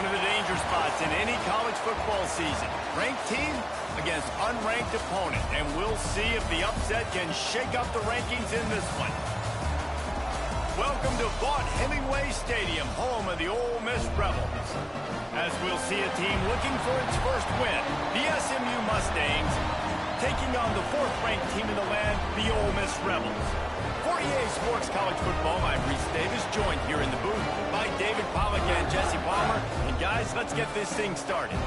One of the danger spots in any college football season. Ranked team against unranked opponent. And we'll see if the upset can shake up the rankings in this one. Welcome to Vaught-Hemingway Stadium, home of the Ole Miss Rebels. As we'll see a team looking for its first win, the SMU Mustangs taking on the fourth-ranked team in the land, the Ole Miss Rebels. For EA Sports College Football, I'm Reese Davis, joined here in the booth by David Pollack and Jesse Palmer. And guys, let's get this thing started.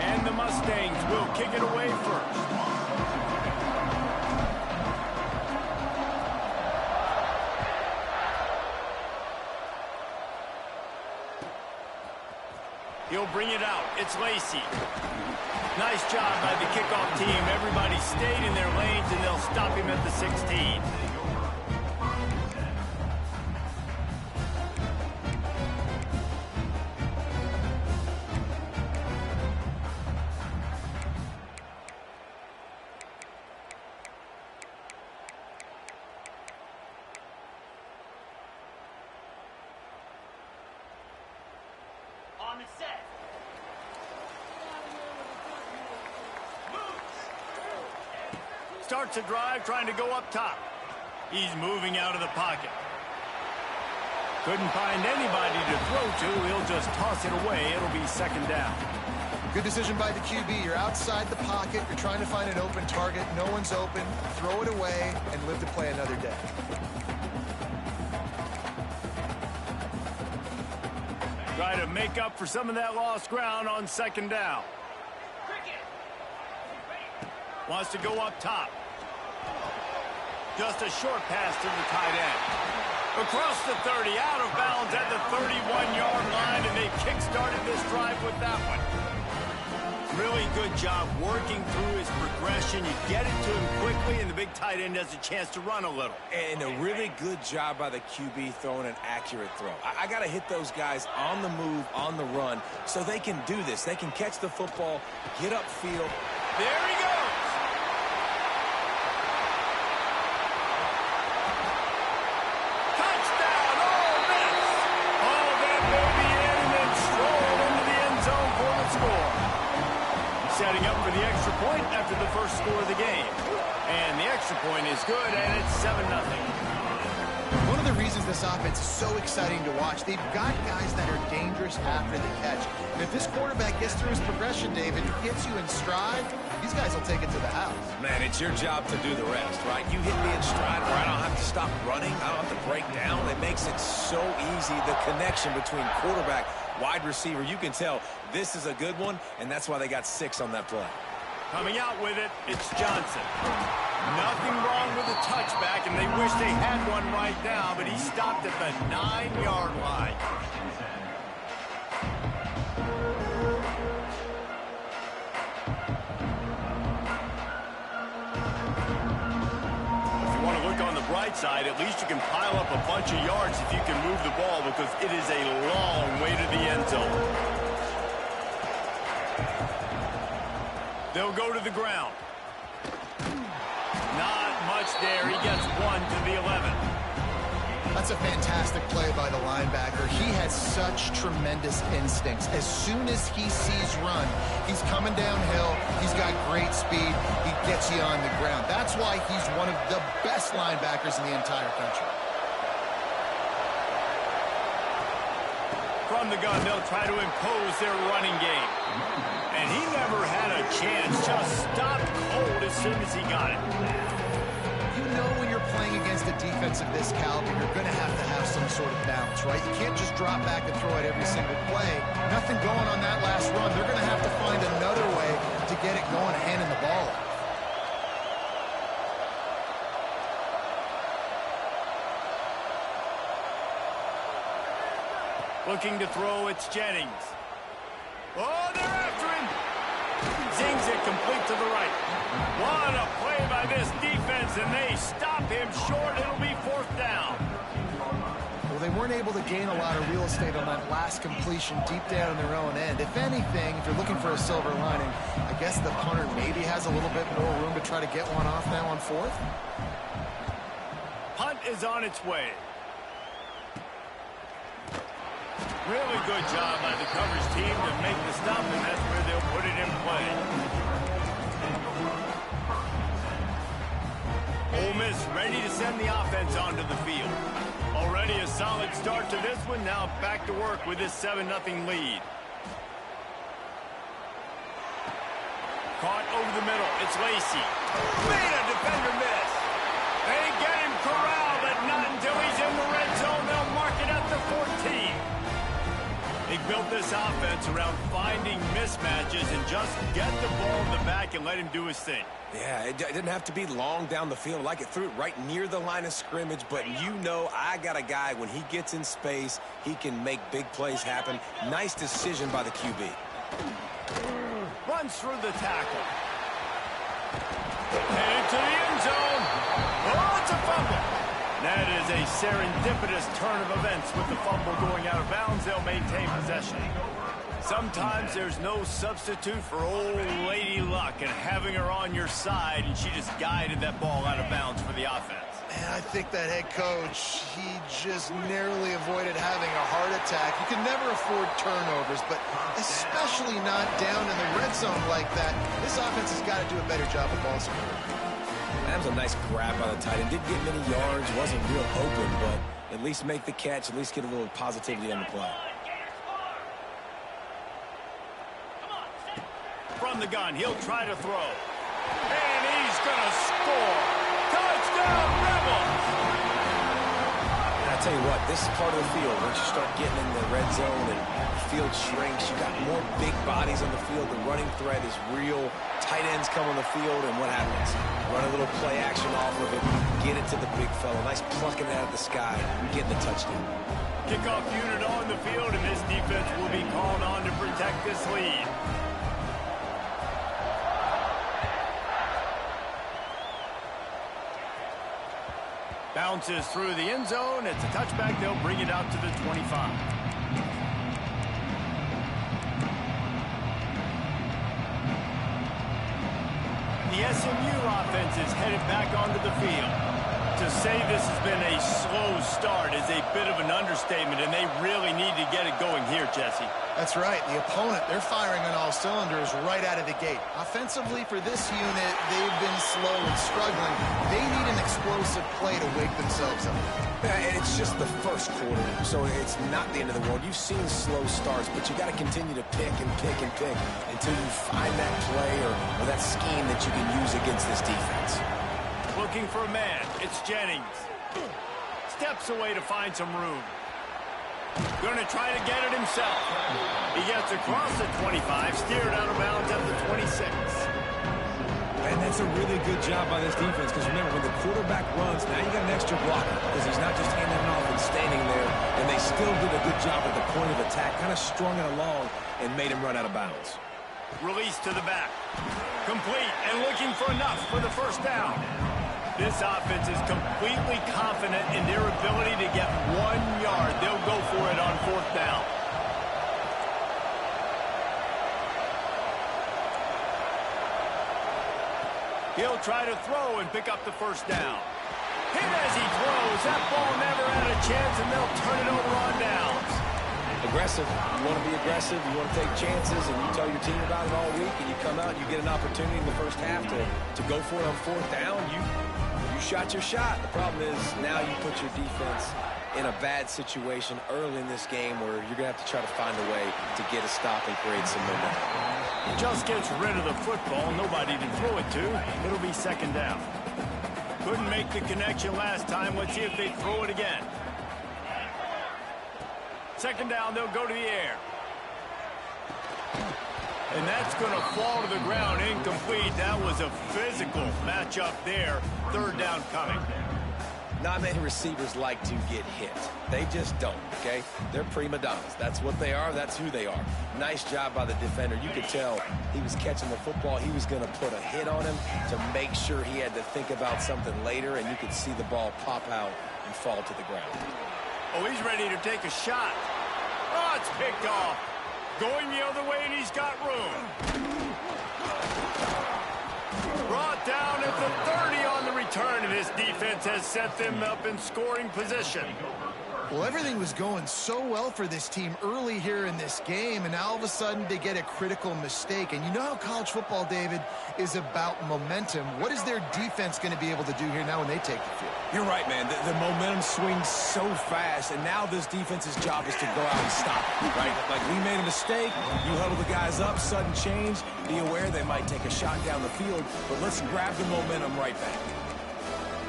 And the Mustangs will kick it away first. He'll bring it out. It's Lacey. Nice job by the kickoff team. Everybody stayed in their lanes, and they'll stop him at the 16. On the set. Starts a drive trying to go up top. He's moving out of the pocket. Couldn't find anybody to throw to. He'll just toss it away. It'll be second down. Good decision by the QB. You're outside the pocket. You're trying to find an open target. No one's open. Throw it away and live to play another day. Try to make up for some of that lost ground on second down. Wants to go up top. Just a short pass to the tight end. Across the 30, out of bounds at the 31-yard line, and they kick-started this drive with that one. Really good job working through his progression. You get it to him quickly, and the big tight end has a chance to run a little. And a really good job by the QB throwing an accurate throw. I got to hit those guys on the move, on the run, so they can do this. They can catch the football, get upfield. There he goes. Touchdown, Ole Miss. All that baby in and then strolled into the end zone for the score. Setting up for the extra point after the first score of the game. And the extra point is good, and it's 7-0. One of the reasons this offense is so exciting to watch, they've got guys that are dangerous after the catch. And if this quarterback gets through his progression, David, gets you in stride, these guys will take it to the house. Man, it's your job to do the rest, right? You hit me in stride where I don't have to stop running. I don't have to break down. It makes it so easy, the connection between quarterback, wide receiver. You can tell this is a good one, and that's why they got 6 on that play. Coming out with it, it's Johnson. Nothing wrong with the touchback, and they wish they had one right now, but he stopped at the 9-yard line. If you want to look on the bright side, at least you can pile up a bunch of yards if you can move the ball, because it is a long way to the end zone. They'll go to the ground. Not much there. He gets 1 to the 11. That's a fantastic play by the linebacker. He has such tremendous instincts. As soon as he sees run, he's coming downhill. He's got great speed. He gets you on the ground. That's why he's one of the best linebackers in the entire country. From the gun, they'll try to impose their running game. And he never had a chance. Just stopped cold as soon as he got it. You know when you're playing against a defense of this caliber, you're going to have some sort of balance, right? You can't just drop back and throw it every single play. Nothing going on that last run. They're going to have to find another way to get it going, handing the ball off. Looking to throw, it's Jennings. Oh, they're after him. Zings it complete to the right. What a play by this defense, and they stop him short. It'll be 4th down. Well, they weren't able to gain a lot of real estate on that last completion deep down in their own end. If anything, if you're looking for a silver lining, I guess the punter maybe has a little bit more room to try to get one off now on fourth. Punt is on its way. Really good job by the coverage team to make the stop, and that's where they'll put it in play. Ole Miss ready to send the offense onto the field. Already a solid start to this one. Now back to work with this 7-0 lead. Caught over the middle. It's Lacey. Made a defender miss. They get him corralled, but not until he's in the red zone. They'll mark it at the 14. They built this offense around finding mismatches and just get the ball in the back and let him do his thing. Yeah, it didn't have to be long down the field. Like it threw it right near the line of scrimmage, but you know I got a guy, when he gets in space, he can make big plays happen. Nice decision by the QB. Runs through the tackle. And into the end zone. Oh, it's a fumble. That is a serendipitous turn of events with the fumble going out of bounds. They'll maintain possession. Sometimes there's no substitute for old Lady Luck, and having her on your side, and she just guided that ball out of bounds for the offense. Man, I think that head coach, he just narrowly avoided having a heart attack. You can never afford turnovers, but especially not down in the red zone like that. This offense has got to do a better job of ball security. That was a nice grab by the tight end. Didn't get many yards, wasn't real open, but at least make the catch, at least get a little positivity on the play. From the gun, he'll try to throw. And he's going to score. Touchdown, Rebels! And I tell you what, this part of the field, once you start getting in the red zone and the field shrinks, you got more big bodies on the field. The running threat is real. Tight ends come on the field, and what happens? Run a little play action off of it, get it to the big fella. Nice plucking it out of the sky, getting the touchdown. Kickoff unit on the field, and this defense will be called on to protect this lead. Bounces through the end zone. It's a touchback. They'll bring it out to the 25. The SMU offense is headed back onto the field. To say this has been a slow start is a bit of an understatement, and they really need to get it going here, Jesse. That's right. The opponent, they're firing on all cylinders right out of the gate. Offensively, for this unit, they've been slow and struggling. They need an explosive play to wake themselves up. And it's just the first quarter, so it's not the end of the world. You've seen slow starts, but you got to continue to pick and pick and pick until you find that play or that scheme that you can use against this defense. Looking for a man. It's Jennings. Steps away to find some room. Going to try to get it himself. He gets across the 25, steered out of bounds at the 26. And that's a really good job by this defense, because remember, when the quarterback runs, now you got an extra blocker, because he's not just handing it off and standing there, and they still did a good job at the point of attack, kind of strung it along and made him run out of bounds. Release to the back. Complete and looking for enough for the first down. This offense is completely confident in their ability to get 1 yard. They'll go for it on fourth down. He'll try to throw and pick up the first down. Hit as he throws. That ball never had a chance, and they'll turn it over on downs. Aggressive. You want to be aggressive. You want to take chances, and you tell your team about it all week, and you come out and you get an opportunity in the first half to go for it on fourth down. You shot your shot. The problem is now you put your defense in a bad situation early in this game where you're going to have to try to find a way to get a stop and create some momentum. He just gets rid of the football. Nobody to throw it to. It'll be second down. Couldn't make the connection last time. Let's see if they throw it again. Second down, they'll go to the air. And that's going to fall to the ground, incomplete. That was a physical matchup there. Third down coming. Not many receivers like to get hit. They just don't, okay? They're prima donnas. That's what they are. That's who they are. Nice job by the defender. You could tell he was catching the football. He was going to put a hit on him to make sure he had to think about something later, and you could see the ball pop out and fall to the ground. Oh, he's ready to take a shot. Oh, it's picked off. Going the other way, and he's got room. Brought down at the 30 on the return, and his defense has set them up in scoring position. Well, everything was going so well for this team early here in this game, and now all of a sudden they get a critical mistake. And you know how college football, David, is about momentum. What is their defense going to be able to do here now when they take the field? You're right, man. The momentum swings so fast, and now this defense's job is to go out and stop it, right? Like, we made a mistake, you huddle the guys up, sudden change, be aware they might take a shot down the field, but let's grab the momentum right back.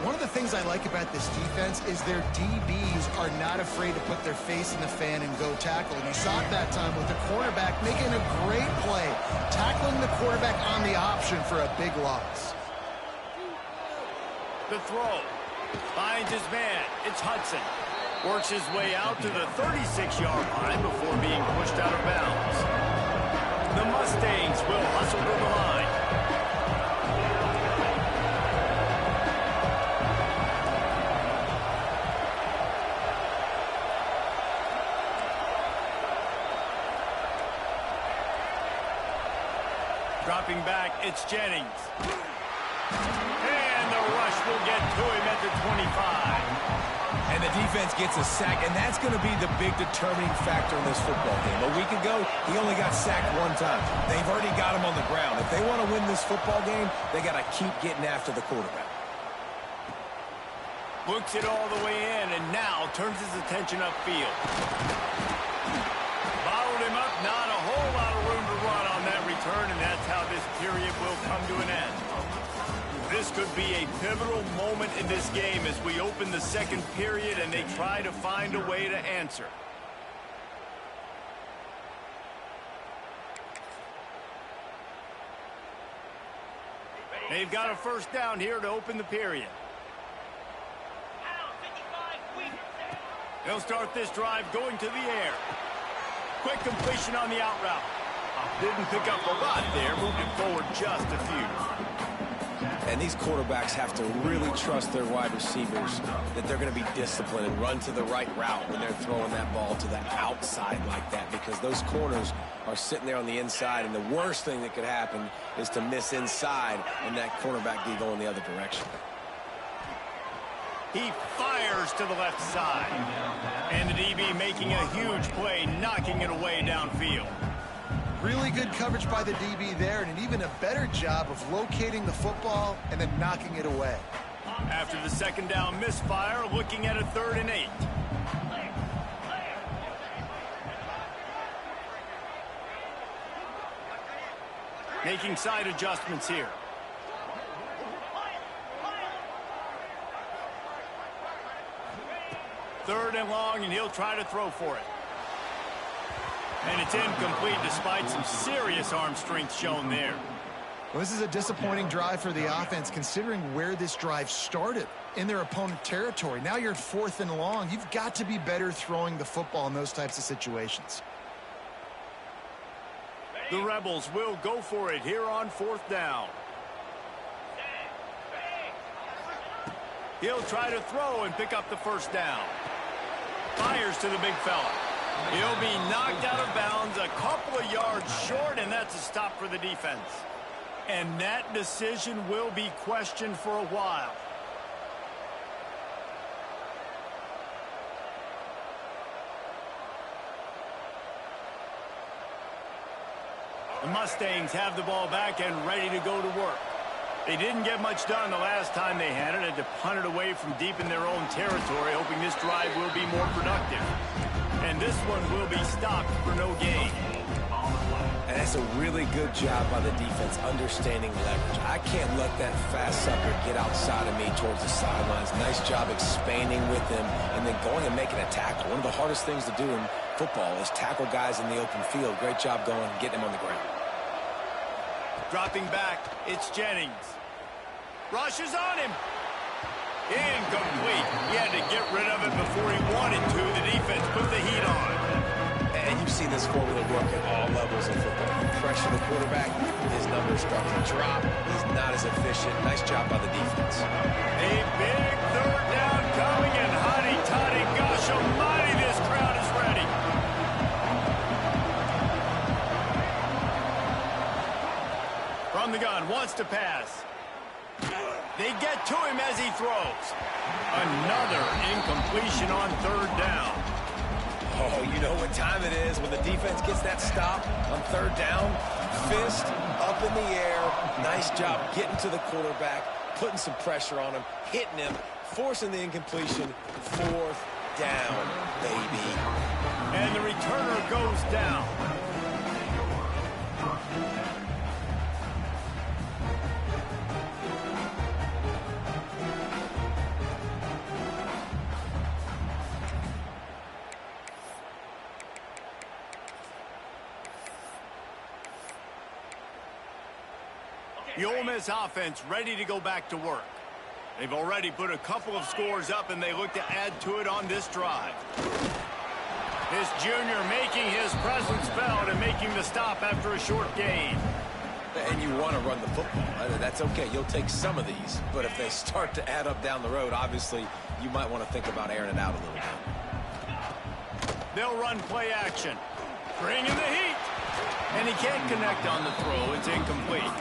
One of the things I like about this defense is their DBs are not afraid to put their face in the fan and go tackle. And you saw it that time with the quarterback making a great play, tackling the quarterback on the option for a big loss. The throw. Finds his man. It's Hudson. Works his way out to the 36-yard line before being pushed out of bounds. The Mustangs will hustle to the line. Dropping back, it's Jennings. And the rush will get to him at the 25. And the defense gets a sack, and that's going to be the big determining factor in this football game. A week ago, he only got sacked one time. They've already got him on the ground. If they want to win this football game, they got to keep getting after the quarterback. Looks it all the way in, and now turns his attention upfield. Bottled him up, not a whole lot of room to run on that return, and that's how this period will come to an end. This could be a pivotal moment in this game as we open the second period and they try to find a way to answer. They've got a first down here to open the period. They'll start this drive going to the air. Quick completion on the out route. Didn't pick up a lot there, moving forward just a few. And these quarterbacks have to really trust their wide receivers that they're going to be disciplined and run to the right route when they're throwing that ball to the outside like that, because those corners are sitting there on the inside, and the worst thing that could happen is to miss inside and that cornerback be going the other direction. He fires to the left side. And the DB making a huge play, knocking it away downfield. Really good coverage by the DB there, and an even a better job of locating the football and then knocking it away. After the second down misfire, looking at a 3rd and 8. Making side adjustments here. Third and long, and he'll try to throw for it. And it's incomplete despite some serious arm strength shown there. Well, this is a disappointing drive for the offense considering where this drive started, in their opponent territory. Now you're at 4th and long. You've got to be better throwing the football in those types of situations. The Rebels will go for it here on 4th down. He'll try to throw and pick up the first down. Fires to the big fella. He'll be knocked out of bounds a couple of yards short, and that's a stop for the defense. And that decision will be questioned for a while. The Mustangs have the ball back and ready to go to work. They didn't get much done the last time they had it. Had to punt it away from deep in their own territory, hoping this drive will be more productive. And this one will be stopped for no gain. And that's a really good job by the defense, understanding leverage. I can't let that fast sucker get outside of me towards the sidelines. Nice job expanding with him and then going and making a tackle. One of the hardest things to do in football is tackle guys in the open field. Great job going and getting him on the ground. Dropping back, it's Jennings. Rushes on him. Incomplete. He had to get rid of it before he wanted to. The defense put the heat on. And you see this formula work at all levels of football. You pressure the quarterback, his numbers start to drop. He's not as efficient. Nice job by the defense. A big 3rd down coming, and hotty-toddy, gosh almighty. wants to pass. They get to him as he throws. Another incompletion on third down. Oh, you know what time it is when the defense gets that stop on third down. Fist up in the air. Nice job getting to the quarterback, putting some pressure on him, hitting him, forcing the incompletion. Fourth down, baby. And the returner goes down. The Ole Miss offense ready to go back to work. They've already put a couple of scores up, and they look to add to it on this drive. This junior making his presence felt and making the stop after a short gain. And you want to run the football. That's okay. You'll take some of these. But if they start to add up down the road, obviously, you might want to think about airing it out a little bit. They'll run play action. Bring in the heat. And he can't connect on the throw. It's incomplete.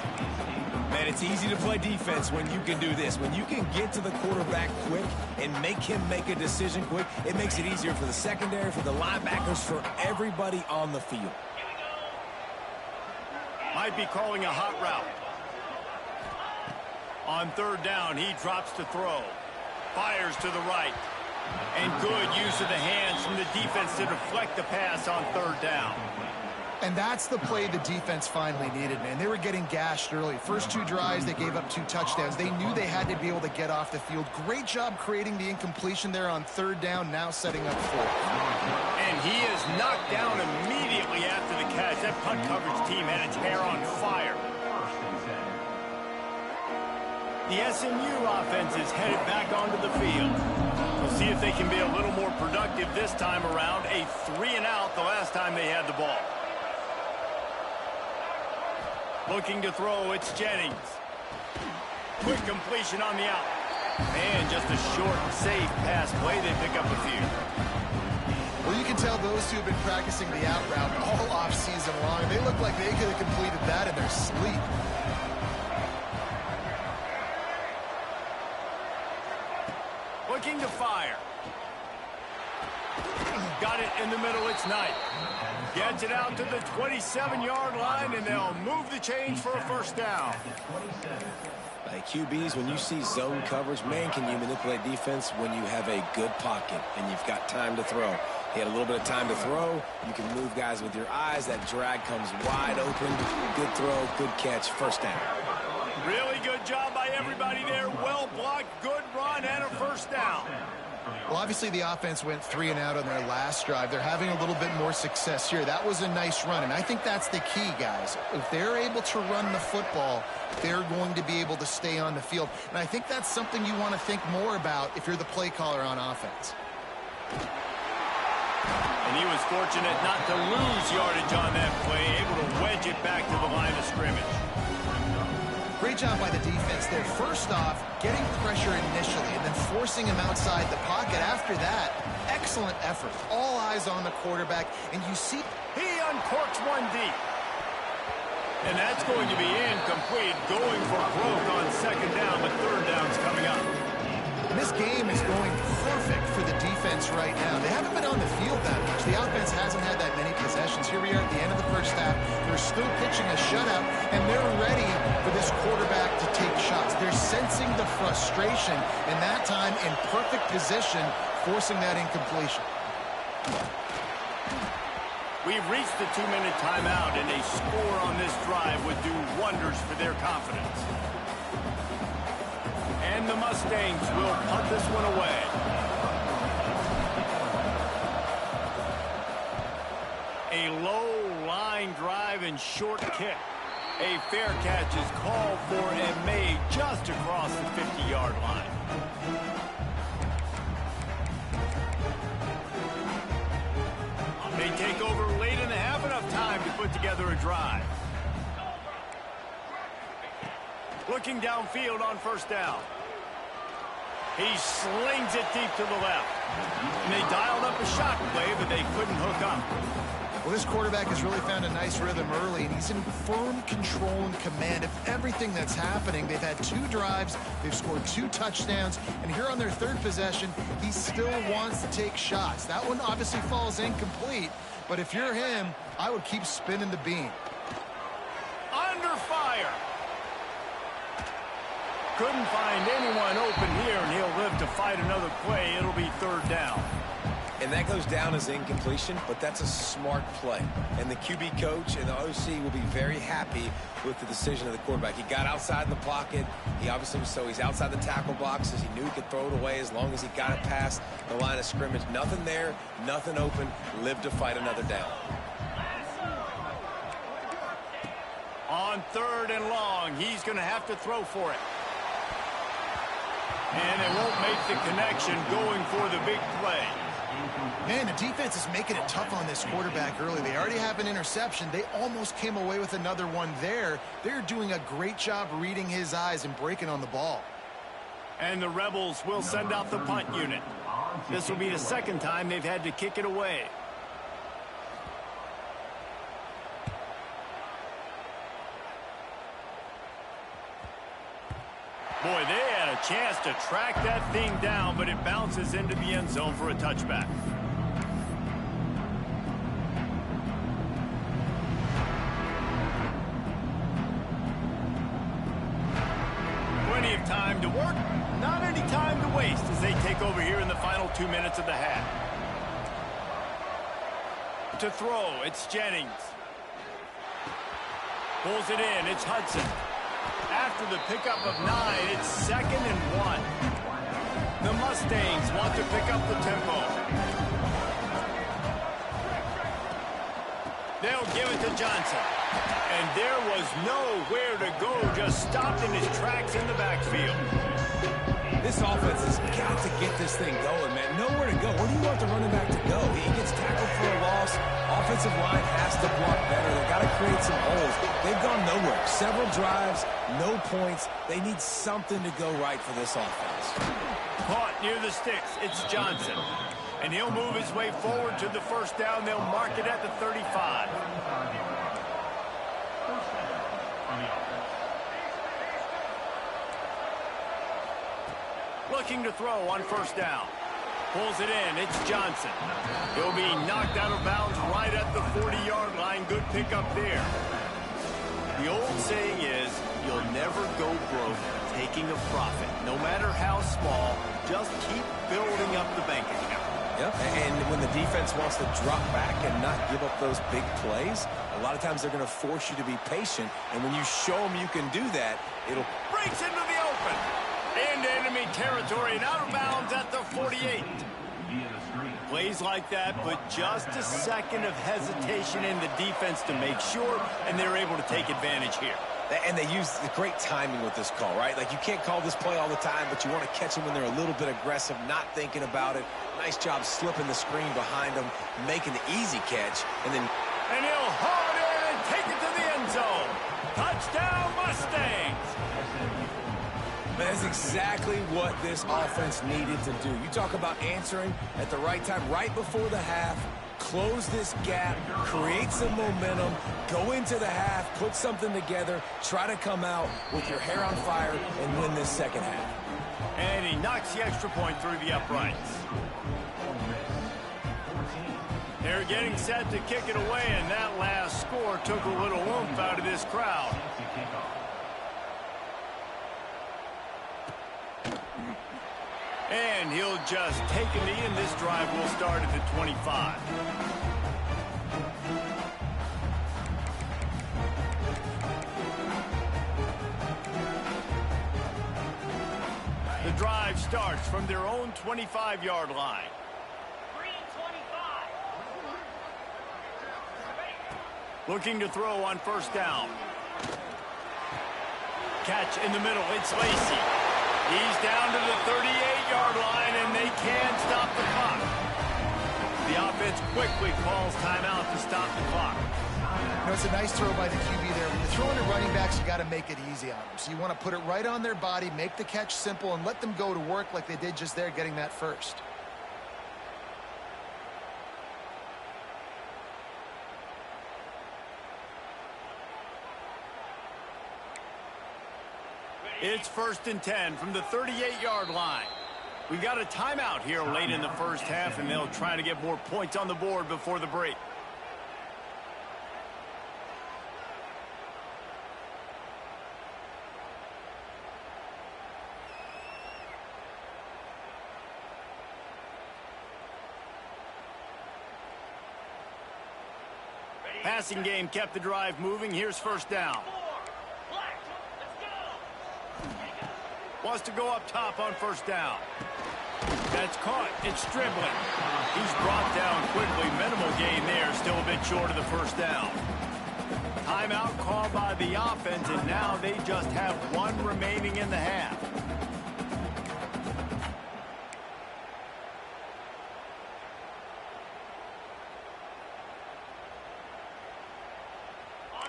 Man, it's easy to play defense when you can do this. When you can get to the quarterback quick and make him make a decision quick, it makes it easier for the secondary, for the linebackers, for everybody on the field. Might be calling a hot route. On third down, he drops to throw. Fires to the right. And good use of the hands from the defense to deflect the pass on third down. And that's the play the defense finally needed, man. They were getting gashed early. First two drives, they gave up 2 touchdowns. They knew they had to be able to get off the field. Great job creating the incompletion there on third down, now setting up fourth. And he is knocked down immediately after the catch. That punt coverage team had its hair on fire. The SMU offense is headed back onto the field. We'll see if they can be a little more productive this time around. A 3-and-out the last time they had the ball. Looking to throw, it's Jennings. Quick completion on the out. And just a short, safe pass play. They pick up a few. Well, you can tell those two have been practicing the out route all off-season long. They look like they could have completed that in their sleep. Looking to fire. Got it in the middle, it's Knight. Gets it out to the 27-yard line, and they'll move the change for a first down. Like QBs, when you see zone coverage, man, can you manipulate defense when you have a good pocket and you've got time to throw. He had a little bit of time to throw. You can move guys with your eyes. That drag comes wide open. Good throw, good catch, first down. Really good job by everybody there. Well blocked, good run, and a first down. Well, obviously the offense went 3-and-out on their last drive. They're having a little bit more success here. That was a nice run, and I think that's the key, guys. If they're able to run the football, they're going to be able to stay on the field. And I think that's something you want to think more about if you're the play caller on offense. And he was fortunate not to lose yardage on that play, able to wedge it back to the line of scrimmage. Great job by the defense there. First off, getting pressure initially and then forcing him outside the pocket. After that, excellent effort. All eyes on the quarterback, and you see he uncorks one deep. And that's going to be incomplete, going for broke on second down, but third down's coming up. And this game is going perfect for the defense right now. They haven't been on the field that much. The offense hasn't had that many possessions. Here we are at the end of the first half. They're still pitching a shutout, and they're ready for this quarterback to take shots. They're sensing the frustration, and that time in perfect position, forcing that incompletion. We've reached the 2-minute timeout, and a score on this drive would do wonders for their confidence. And the Mustangs will punt this one away. A low line drive and short kick. A fair catch is called for and made just across the 50-yard line. They take over late in the half, enough time to put together a drive. Looking downfield on first down. He slings it deep to the left. And they dialed up a shot play, but they couldn't hook up. Well, this quarterback has really found a nice rhythm early, and he's in firm control and command of everything that's happening. They've had 2 drives, they've scored 2 touchdowns, and here on their 3rd possession, he still wants to take shots. That one obviously falls incomplete, but if you're him, I would keep spinning the beam. Under fire. Couldn't find anyone open here, and he'll live to fight another play. It'll be 3rd down. And that goes down as incompletion, but that's a smart play. And the QB coach and the OC will be very happy with the decision of the quarterback. He got outside the pocket. He obviously he's outside the tackle boxes. He knew he could throw it away as long as he got it past the line of scrimmage. Nothing there, nothing open. Live to fight another down. On 3rd and long, he's going to have to throw for it. And it won't make the connection going for the big play. Man, the defense is making it tough on this quarterback early. They already have an interception. They almost came away with another one there. They're doing a great job reading his eyes and breaking on the ball. And the Rebels will send out the punt unit. This will be the 2nd time they've had to kick it away. Boy, they had a chance to track that thing down, but it bounces into the end zone for a touchback. Plenty of time to work, not any time to waste as they take over here in the final 2 minutes of the half. To throw, it's Jennings. Pulls it in, it's Hudson. After the pickup of 9, it's 2nd and 1. The Mustangs want to pick up the tempo. They'll give it to Johnson. And there was nowhere to go, just stopped in his tracks in the backfield. This offense has got to get this thing going, man. Nowhere to go. Where do you want the running back to go? He gets tackled for a loss. Offensive line has to block better. They've got to create some holes. They've gone nowhere. Several drives, no points. They need something to go right for this offense. Caught near the sticks. It's Johnson. And he'll move his way forward to the 1st down. They'll mark it at the 35. Looking to throw on 1st down. Pulls it in. It's Johnson. He'll be knocked out of bounds right at the 40-yard line. Good pickup there. The old saying is, you'll never go broke taking a profit. No matter how small, just keep building up the bank account. Yep, and when the defense wants to drop back and not give up those big plays, a lot of times they're going to force you to be patient. And when you show them you can do that, it'll... Breaks into the open. Into enemy territory and out of bounds at the 48. Plays like that, but just a second of hesitation in the defense to make sure, and they're able to take advantage here. And they use the great timing with this call, right? Like, you can't call this play all the time, but you want to catch them when they're a little bit aggressive, not thinking about it. Nice job slipping the screen behind them, making the easy catch, and then... And he'll haul it in and take it to the end zone. Touchdown, Mustangs! That's exactly what this offense needed to do. You talk about answering at the right time, right before the half, close this gap, create some momentum, go into the half, put something together, try to come out with your hair on fire and win this 2nd half. And he knocks the extra point through the uprights. They're getting set to kick it away, and that last score took a little oomph out of this crowd. And he'll just take a knee, and this drive will start at the 25. The drive starts from their own 25-yard line. 3-25. Looking to throw on 1st down. Catch in the middle. It's Lacy. He's down to the 38-yard line, and they can't stop the clock. The offense quickly calls timeout to stop the clock. You know, it's a nice throw by the QB there. When you're throwing to running backs, you got to make it easy on them. So you want to put it right on their body, make the catch simple, and let them go to work like they did just there, getting that first. It's 1st and 10 from the 38-yard line. We've got a timeout here late in the first half, and they'll try to get more points on the board before the break. Passing game kept the drive moving. Here's 1st down. Wants to go up top on 1st down. That's caught. It's dribbling. He's brought down quickly. Minimal gain there. Still a bit short of the 1st down. Timeout called by the offense, and now they just have one remaining in the half.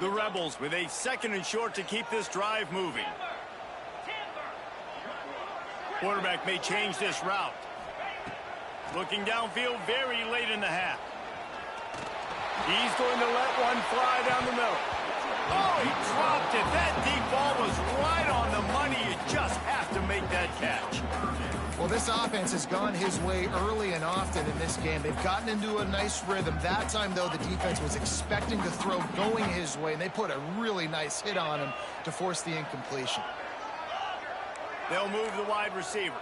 The Rebels with a 2nd and short to keep this drive moving. Quarterback may change this route. Looking downfield very late in the half. He's going to let one fly down the middle. Oh, he dropped it. That deep ball was right on the money. You just have to make that catch. Well, this offense has gone his way early and often in this game. They've gotten into a nice rhythm. That time, though, the defense was expecting the throw going his way, and they put a really nice hit on him to force the incompletion. They'll move the wide receiver.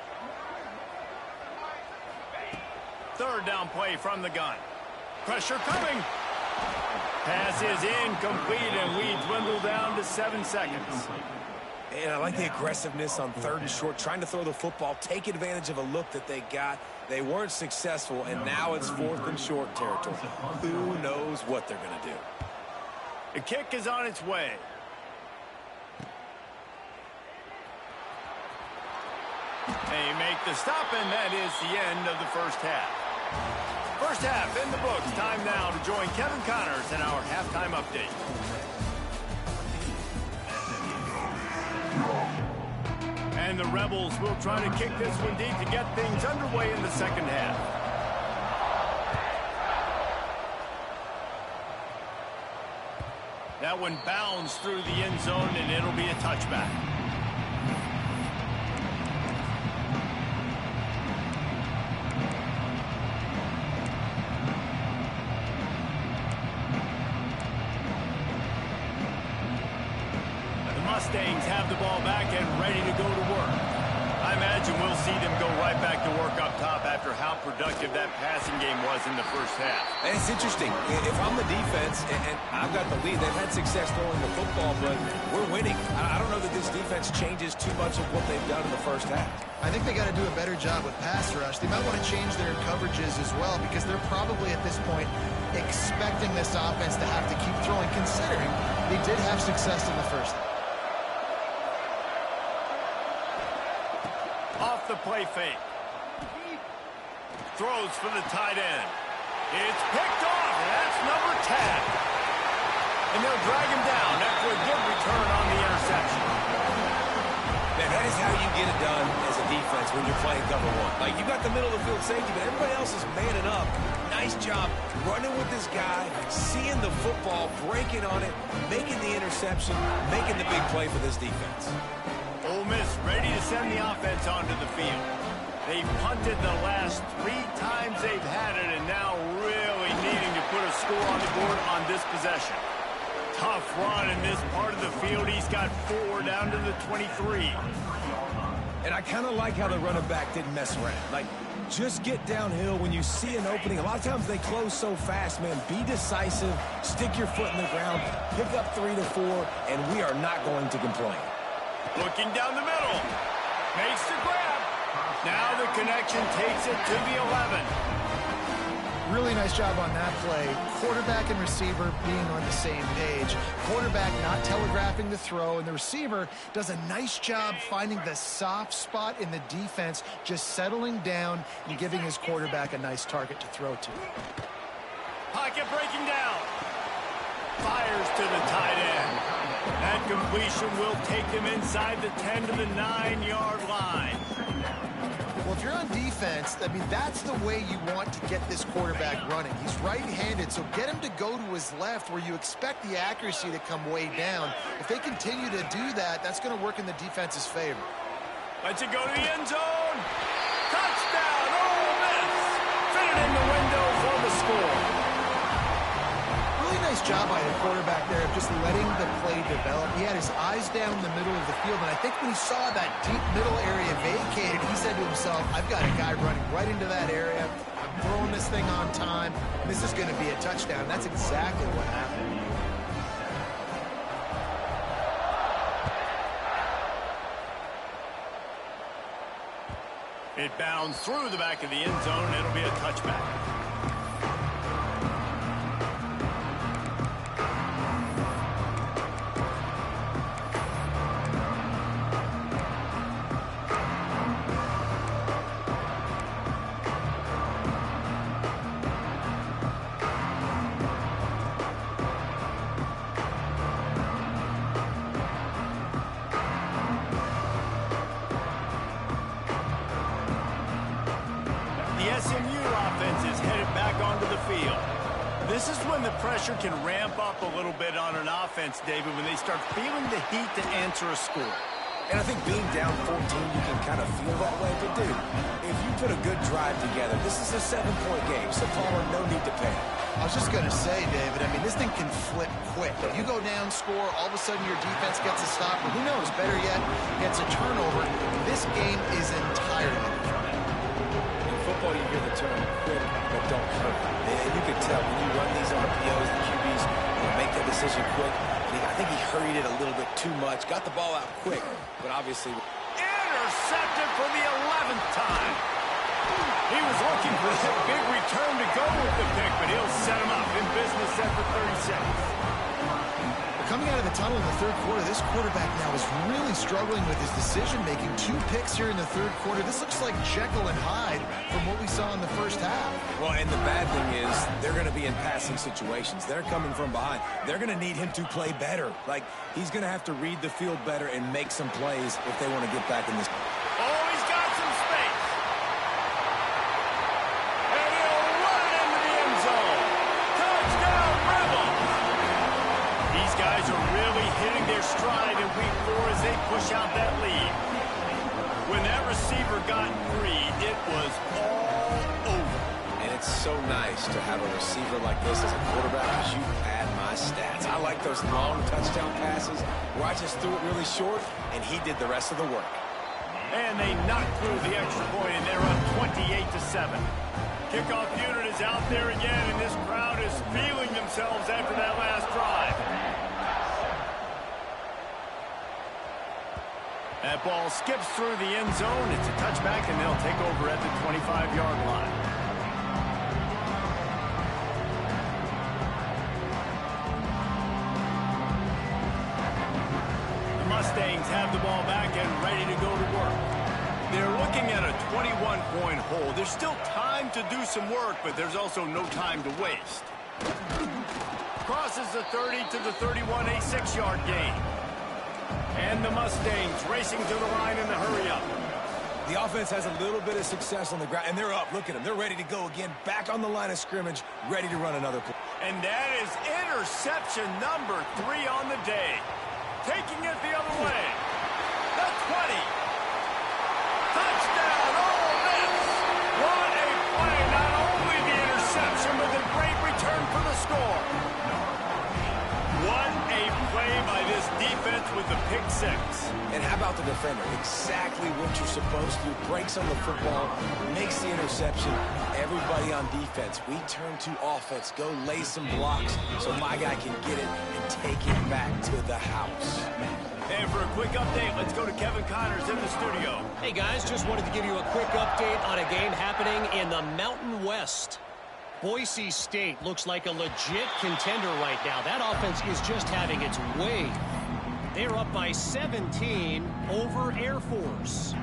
3rd down play from the gun. Pressure coming. Pass is incomplete, and we dwindle down to 7 seconds. And I like the aggressiveness on 3rd and short, trying to throw the football, take advantage of a look that they got. They weren't successful, and now it's 4th and short territory. Who knows what they're going to do? The kick is on its way. They make the stop, and that is the end of the first half. First half in the books. Time now to join Kevin Connors in our halftime update. And the Rebels will try to kick this one deep to get things underway in the 2nd half. That one bounds through the end zone, and it'll be a touchback. Mustangs have the ball back and ready to go to work. I imagine we'll see them go right back to work up top after how productive that passing game was in the first half. And it's interesting. If I'm the defense and I've got the lead, they've had success throwing the football, but we're winning. I don't know that this defense changes too much of what they've done in the first half. I think they got to do a better job with pass rush. They might want to change their coverages as well, because they're probably at this point expecting this offense to have to keep throwing, considering they did have success in the first half. Off the play fake. Throws for the tight end. It's picked off. That's number 10. And they'll drag him down after a good return on the interception. Man, that is how you get it done as a defense when you're playing cover one. Like, you got the middle of the field safety, but everybody else is manning up. Nice job running with this guy, seeing the football, breaking on it, making the interception, making the big play for this defense. Ole Miss ready to send the offense onto the field. They've punted the last 3 times they've had it, and now really needing to put a score on the board on this possession. Tough run in this part of the field. He's got 4 down to the 23. And I kind of like how the running back didn't mess around. Like, just get downhill when you see an opening. A lot of times they close so fast, man. Be decisive, stick your foot in the ground, pick up 3 to 4, and we are not going to complain. Looking down the middle. Makes the grab. Now the connection takes it to the 11. Really nice job on that play. Quarterback and receiver being on the same page. Quarterback not telegraphing the throw, and the receiver does a nice job finding the soft spot in the defense, just settling down and giving his quarterback a nice target to throw to. Pocket breaking down. Fires to the tight end. That completion will take them inside the 10 to the 9-yard line. Well, if you're on defense, I mean, that's the way you want to get this quarterback running. He's right-handed, so get him to go to his left where you expect the accuracy to come way down. If they continue to do that, that's going to work in the defense's favor. Lets it go to the end zone. Touchdown, Ole Miss. Fit it in the window for the score. Really nice job by the quarterback there of just letting the play develop. He had his eyes down the middle of the field, and I think when he saw that deep middle area vacated, he said to himself, I've got a guy running right into that area. I'm throwing this thing on time. This is going to be a touchdown. That's exactly what happened. It bounds through the back of the end zone. It'll be a touchback. SMU offense is headed back onto the field. This is when the pressure can ramp up a little bit on an offense, David, when they start feeling the heat to answer a score. And I think being down 14, you can kind of feel that way. But, dude, if you put a good drive together, this is a 7-point game, so Palmer, no need to panic. I was just going to say, David, I mean, this thing can flip quick. If you go down, score, all of a sudden your defense gets a stop, or who knows, better yet, gets a turnover. This game is entirely different. Football, you hear the term quick but don't hurt. And you can tell when you run these RPOs, the QBs make that decision quick. And I think he hurried it a little bit too much. Got the ball out quick, but obviously... Intercepted for the 11th time. He was looking for a big return to go with the pick, but he'll set him up in business at the 36. Coming out of the tunnel in the third quarter, this quarterback now is really struggling with his decision-making. 2 picks here in the third quarter. This looks like Jekyll and Hyde from what we saw in the first half. Well, and the bad thing is they're going to be in passing situations. They're coming from behind. They're going to need him to play better. Like, he's going to have to read the field better and make some plays if they want to get back in this. Oh, he's got some space. And he'll run it into the end zone. Touchdown, Rebels. These guys are really hitting their stride in week 4 as they push out that lead. When that receiver got free, it was all over. And it's so nice to have a receiver like this as a quarterback because you pad my stats. I like those long touchdown passes where I just threw it really short and he did the rest of the work. And they knocked through the extra point, and they're up 28-7. Kickoff unit is out there again, and this crowd is feeling themselves after that last drive. That ball skips through the end zone. It's a touchback, and they'll take over at the 25-yard line. The Mustangs have the ball back and ready to go to work. They're looking at a 21-point hole. There's still time to do some work, but there's also no time to waste. Crosses the 30 to the 31, a 6-yard gain. And the Mustangs racing to the line in the hurry-up. The offense has a little bit of success on the ground, and they're up. Look at them. They're ready to go again. Back on the line of scrimmage, ready to run another play. And that is interception number 3 on the day. Taking it the other way. The 20. Touchdown, Ole Miss. What a play. Not only the interception, but the great return for the score. What a play by this defense with the pick 6. And how about the defender? Exactly what you're supposed to do. Breaks on the football, makes the interception. Everybody on defense, we turn to offense. Go lay some blocks so my guy can get it and take it back to the house. And for a quick update, let's go to Kevin Connors in the studio. Hey, guys, just wanted to give you a quick update on a game happening in the Mountain West. Boise State looks like a legit contender right now. That offense is just having its way. They're up by 17 over Air Force.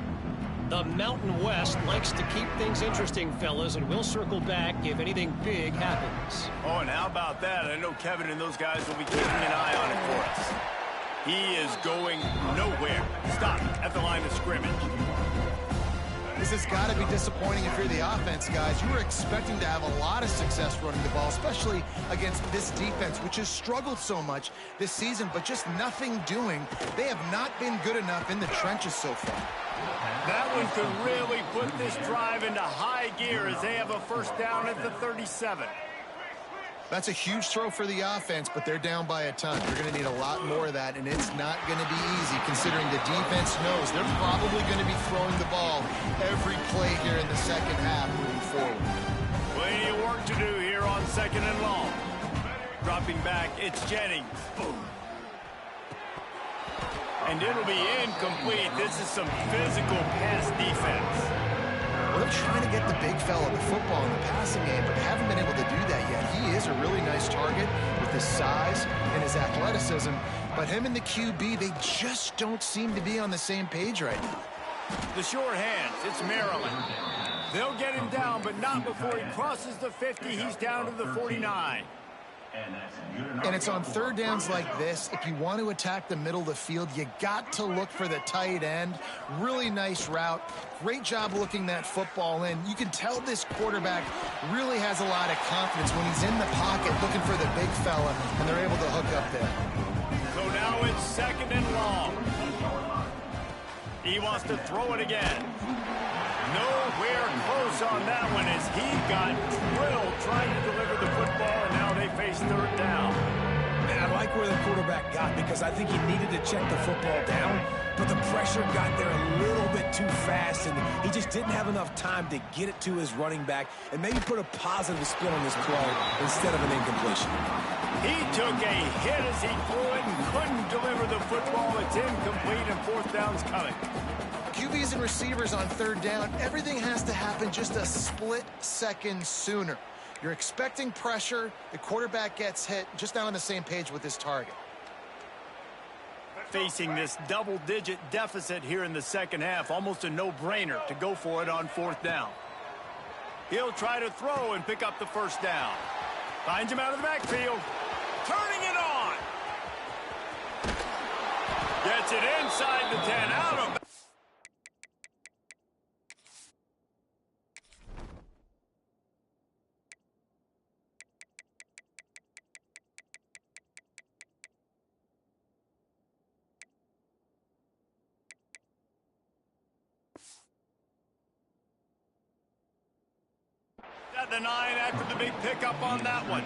The Mountain West likes to keep things interesting, fellas, and we'll circle back if anything big happens. Oh, and how about that? I know Kevin and those guys will be keeping an eye on it for us. He is going nowhere. Stop at the line of scrimmage. This has got to be disappointing if you're the offense, guys. You were expecting to have a lot of success running the ball, especially against this defense, which has struggled so much this season, but just nothing doing. They have not been good enough in the trenches so far. That one could really put this drive into high gear as they have a first down at the 37. That's a huge throw for the offense, but they're down by a ton. They're going to need a lot more of that, and it's not going to be easy considering the defense knows they're probably going to be throwing the ball every play here in the second half moving forward. Plenty of work to do here on 2nd and long. Dropping back, it's Jennings. And it'll be incomplete. This is some physical pass defense. Well, they're trying to get the big fella the football in the passing game, but haven't been able to do that yet. He is a really nice target with his size and his athleticism, but him and the QB, they just don't seem to be on the same page right now. The short hands, it's Maryland. They'll get him down, but not before he crosses the 50. He's down to the 49. And it's on third downs like this. If you want to attack the middle of the field, you got to look for the tight end. Really nice route. Great job looking that football in. You can tell this quarterback really has a lot of confidence when he's in the pocket looking for the big fella, and they're able to hook up there. So now it's 2nd and long. He wants to throw it again. Nowhere close on that one as he got drilled trying to deliver the football, and now they face third down. And I like where the quarterback got because I think he needed to check the football down, but the pressure got there a little bit too fast, and he just didn't have enough time to get it to his running back and maybe put a positive spin on this play instead of an incompletion. He took a hit as he threw it and couldn't deliver the football. It's incomplete, and fourth down's coming. QBs and receivers on third down, everything has to happen just a split second sooner. You're expecting pressure, the quarterback gets hit, just not on the same page with his target. Facing this double-digit deficit here in the second half, almost a no-brainer to go for it on fourth down. He'll try to throw and pick up the first down. Finds him out of the backfield. Turning it on. Gets it inside the 10, out of at the 9 after the big pickup on that one.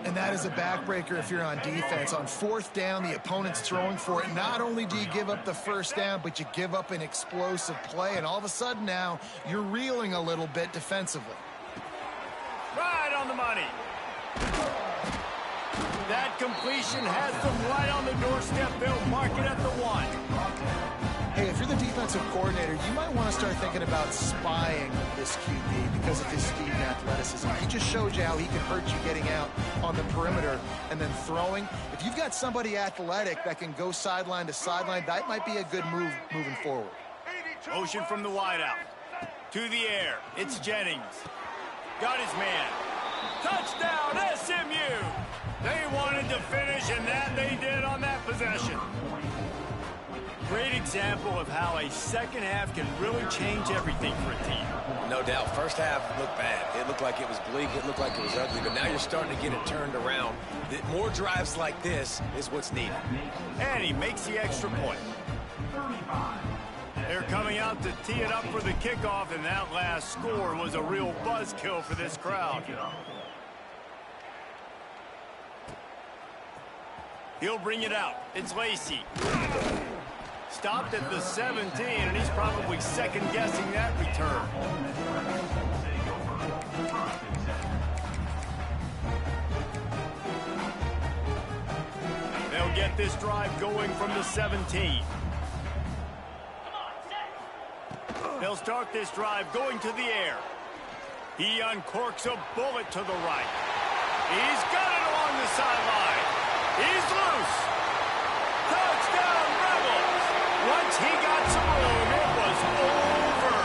And that is a backbreaker if you're on defense. On fourth down, the opponent's throwing for it. Not only do you give up the first down, but you give up an explosive play. And all of a sudden now, you're reeling a little bit defensively. Right on the money. That completion has them right on the doorstep. They'll mark it at the 1. Hey, if you're the defensive coordinator, you might want to start thinking about spying this QB because of his speed and athleticism. He just showed you how he can hurt you getting out on the perimeter and then throwing. If you've got somebody athletic that can go sideline to sideline, that might be a good move moving forward. Motion from the wideout. To the air. It's Jennings. Got his man. Touchdown, SMU! They wanted to finish, and that they did on that possession. Great example of how a second half can really change everything for a team. No doubt. First half looked bad. It looked like it was bleak. It looked like it was ugly. But now you're starting to get it turned around. More drives like this is what's needed. And he makes the extra point. They're coming out to tee it up for the kickoff, and that last score was a real buzzkill for this crowd. He'll bring it out. It's Lacey. Stopped at the 17, and he's probably second-guessing that return. They'll get this drive going from the 17. They'll start this drive going to the air. He uncorks a bullet to the right. He's got it along the sideline. He's loose. Touchdown, Rebels. Once he got some room, it was over.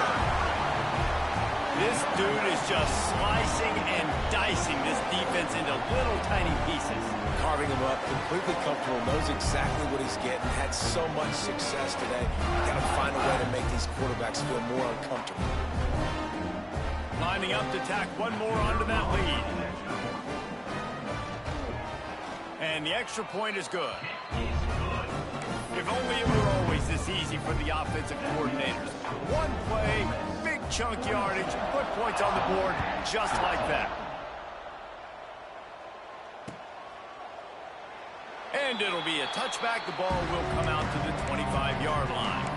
This dude is just slicing and dicing this defense into little tiny pieces. Carving him up, completely comfortable, knows exactly what he's getting, had so much success today. Got to find a way to make these quarterbacks feel more uncomfortable. Lining up to tack one more onto that lead. And the extra point is good. If only it were always this easy for the offensive coordinators. One play, big chunk yardage, put points on the board just like that. And it'll be a touchback. The ball will come out to the 25-yard line.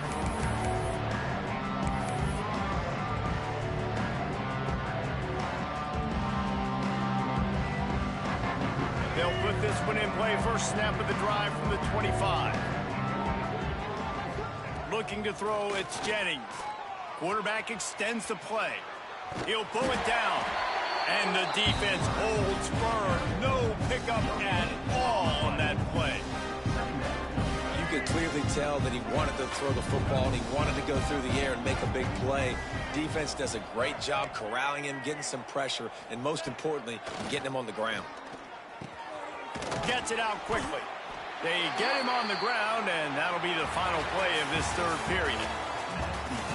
They'll put this one in play. First snap of the drive from the 25. Looking to throw, it's Jennings. Quarterback extends the play. He'll pull it down. And the defense holds firm. No pickup at all on that play. You could clearly tell that he wanted to throw the football and he wanted to go through the air and make a big play. Defense does a great job corralling him, getting some pressure, and most importantly, getting him on the ground. Gets it out quickly. They get him on the ground, and that'll be the final play of this third period.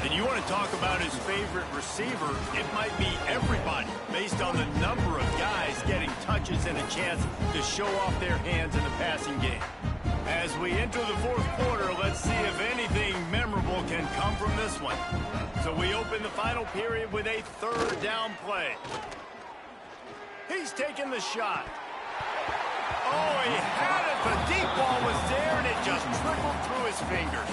And you want to talk about his favorite receiver, it might be everybody based on the number of guys getting touches and a chance to show off their hands in the passing game. As we enter the fourth quarter, let's see if anything memorable can come from this one. So we open the final period with a third down play. He's taking the shot. Oh, he had it. The deep ball was there, and it just trickled through his fingers.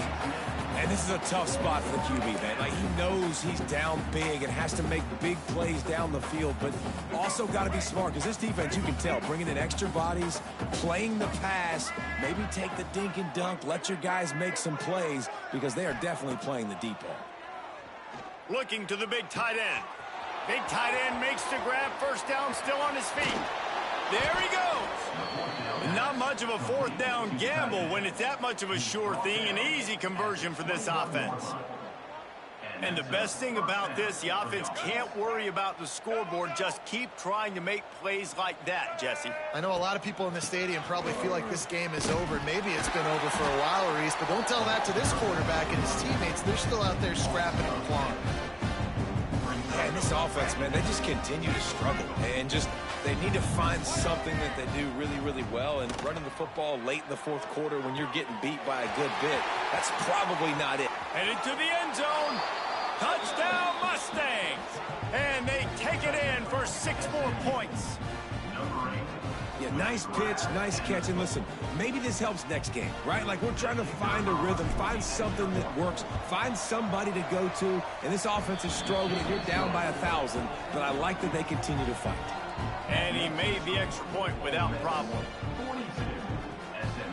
And this is a tough spot for the QB, man. Like, he knows he's down big and has to make big plays down the field, but also got to be smart because this defense, you can tell, bringing in extra bodies, playing the pass, maybe take the dink and dunk, let your guys make some plays because they are definitely playing the deep ball. Looking to the big tight end. Big tight end makes the grab. First down, still on his feet. There he goes. Not much of a fourth down gamble when it's that much of a sure thing. An easy conversion for this offense. And the best thing about this, the offense can't worry about the scoreboard. Just keep trying to make plays like that, Jesse. I know a lot of people in the stadium probably feel like this game is over. Maybe it's been over for a while, Reese, but don't tell that to this quarterback and his teammates. They're still out there scrapping and clawing. Yeah, and this offense, man, they just continue to struggle. And they need to find something that they do really, really well. And running the football late in the fourth quarter when you're getting beat by a good bit, that's probably not it. Headed to the end zone. Touchdown Mustangs. And they take it in for 6 more points. Yeah, nice pitch, nice catch. And listen, maybe this helps next game, right? Like, we're trying to find a rhythm, find something that works, find somebody to go to. And this offense is struggling. You're down by 1,000, but I like that they continue to fight. And he made the extra point without problem.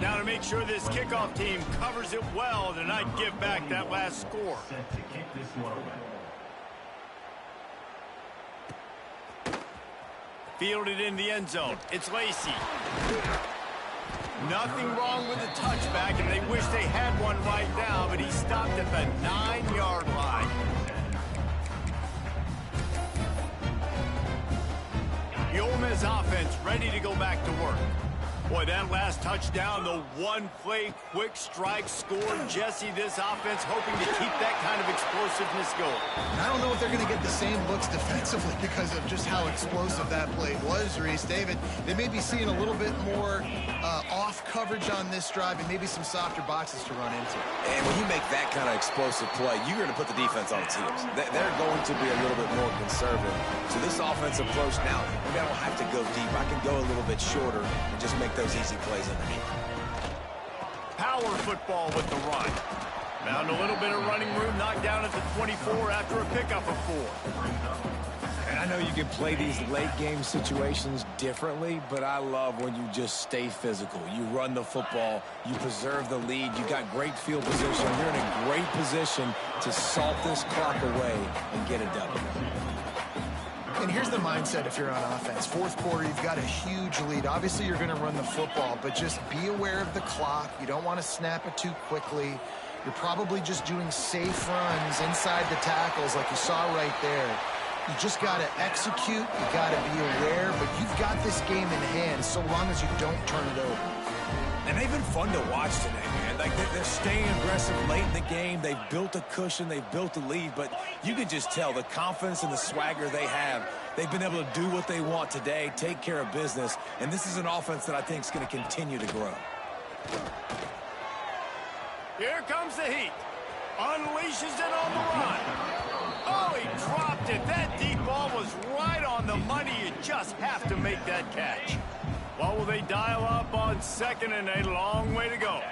Now to make sure this kickoff team covers it well to not give back that last score. Fielded in the end zone. It's Lacy. Nothing wrong with the touchback, and they wish they had one right now, but he stopped at the 9-yard line. The Ole Miss offense ready to go back to work. Boy, that last touchdown, the one-play quick strike scored. Jesse, this offense hoping to keep that kind of explosiveness going. I don't know if they're going to get the same looks defensively because of just how explosive that play was, Reese. David, they may be seeing a little bit more off coverage on this drive and maybe some softer boxes to run into. And when you make that kind of explosive play, you're going to put the defense on its heels. They're going to be a little bit more conservative. So this offensive approach now, maybe I don't have to go deep. I can go a little bit shorter and just make those easy plays underneath. Power football with the run. Found a little bit of running room, knocked down at the 24 after a pickup of 4. And I know you can play these late game situations differently, but I love when you just stay physical. You run the football, you preserve the lead, you got great field position. You're in a great position to salt this clock away and get a W. And here's the mindset if you're on offense. Fourth quarter, you've got a huge lead. Obviously, you're going to run the football, but just be aware of the clock. You don't want to snap it too quickly. You're probably just doing safe runs inside the tackles like you saw right there. You just got to execute. You got to be aware, but you've got this game in hand so long as you don't turn it over. And they've been fun to watch today, man. Like, they're staying aggressive late in the game. They've built a cushion. They've built a lead. But you can just tell the confidence and the swagger they have. They've been able to do what they want today, take care of business. And this is an offense that I think is going to continue to grow. Here comes the heat. Unleashes it on the run. Oh, he dropped it. That deep ball was right on the money. You just have to make that catch. What will they dial up on second and a long way to go?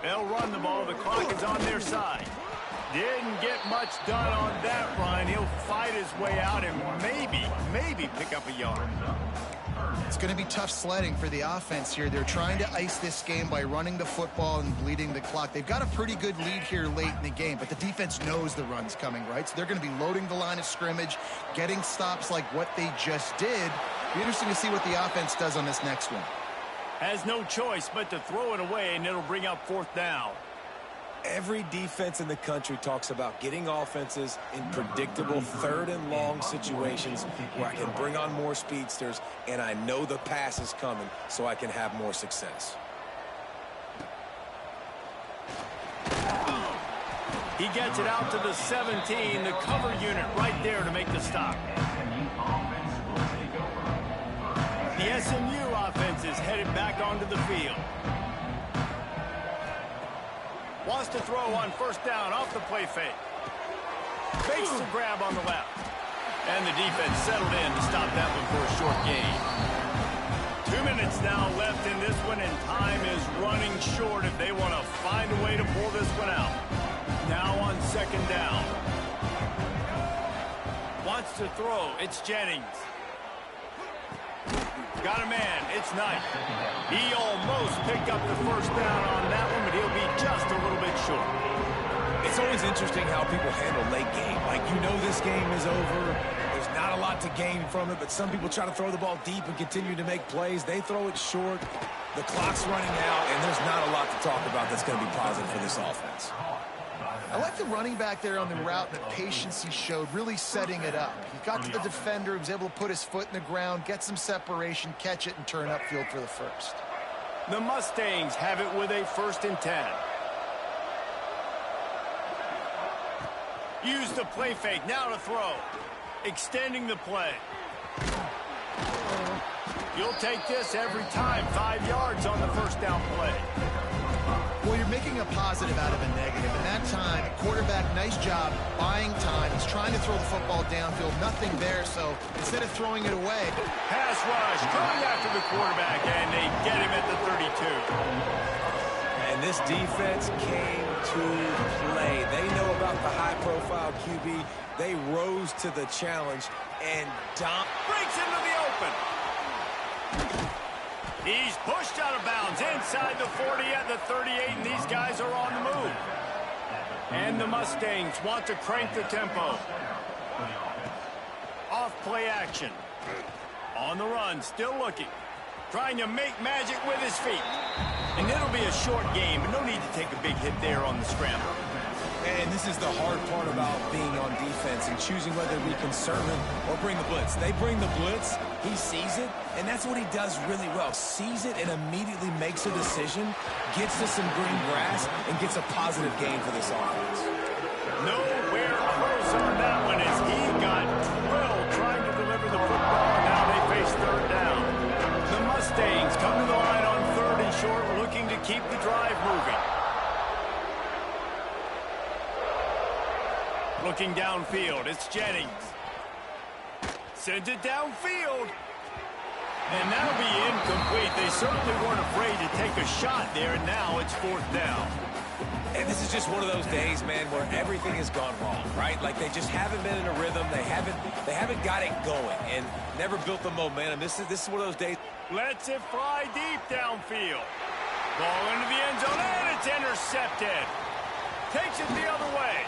They'll run the ball. The clock is on their side. Didn't get much done on that run. He'll fight his way out and maybe pick up a yard. It's going to be tough sledding for the offense here. They're trying to ice this game by running the football and bleeding the clock. They've got a pretty good lead here late in the game, but the defense knows the run's coming, right? So they're going to be loading the line of scrimmage, getting stops like what they just did. Be interesting to see what the offense does on this next one. Has no choice but to throw it away, and it'll bring up fourth down. Every defense in the country talks about getting offenses in predictable third and long situations where I can bring on more speedsters and I know the pass is coming so I can have more success. He gets it out to the 17, the cover unit right there to make the stop. The SMU offense is headed back onto the field. Wants to throw on first down off the play fake. Fakes the grab on the left. And the defense settled in to stop that one for a short gain. 2 minutes now left in this one, and time is running short if they want to find a way to pull this one out. Now on second down. Wants to throw. It's Jennings. Got a man. It's Knight. He almost picked up the first down on that one, but he'll be just a little bit short. It's always interesting how people handle late game. Like, you know this game is over. There's not a lot to gain from it, but some people try to throw the ball deep and continue to make plays. They throw it short. The clock's running out, and there's not a lot to talk about that's going to be positive for this offense. I like the running back there on the route, the patience he showed, really setting it up. He got to the defender, he was able to put his foot in the ground, get some separation, catch it, and turn upfield for the first. The Mustangs have it with a 1st and 10. Use the play fake, now to throw. Extending the play. You'll take this every time. 5 yards on the first down play. Well, you're making a positive out of a negative. In that time, quarterback, nice job buying time. He's trying to throw the football downfield. Nothing there, so instead of throwing it away. Pass rush, coming after the quarterback, and they get him at the 32. And this defense came to play. They know about the high-profile QB. They rose to the challenge, and Dom breaks into the open. He's pushed out of bounds inside the 40 at the 38, and these guys are on the move. And the Mustangs want to crank the tempo. Off play action. On the run, still looking. Trying to make magic with his feet. And it'll be a short game, but no need to take a big hit there on the scramble. And this is the hard part about being on defense and choosing whether to be conservative or bring the blitz. They bring the blitz, he sees it, and that's what he does really well. Sees it and immediately makes a decision, gets to some green grass, and gets a positive gain for this offense. Nowhere close on that one as he got drilled trying to deliver the football, and now they face third down. The Mustangs come to the line on 3rd and short, looking to keep the drive moving. Looking downfield, it's Jennings. Sends it downfield. And that'll be incomplete. They certainly weren't afraid to take a shot there, and now it's 4th down. And this is just one of those days, man, where everything has gone wrong, right? Like, they just haven't been in a rhythm. They haven't got it going and never built the momentum. This is one of those days. Lets it fly deep downfield. Ball into the end zone, and it's intercepted. Takes it the other way.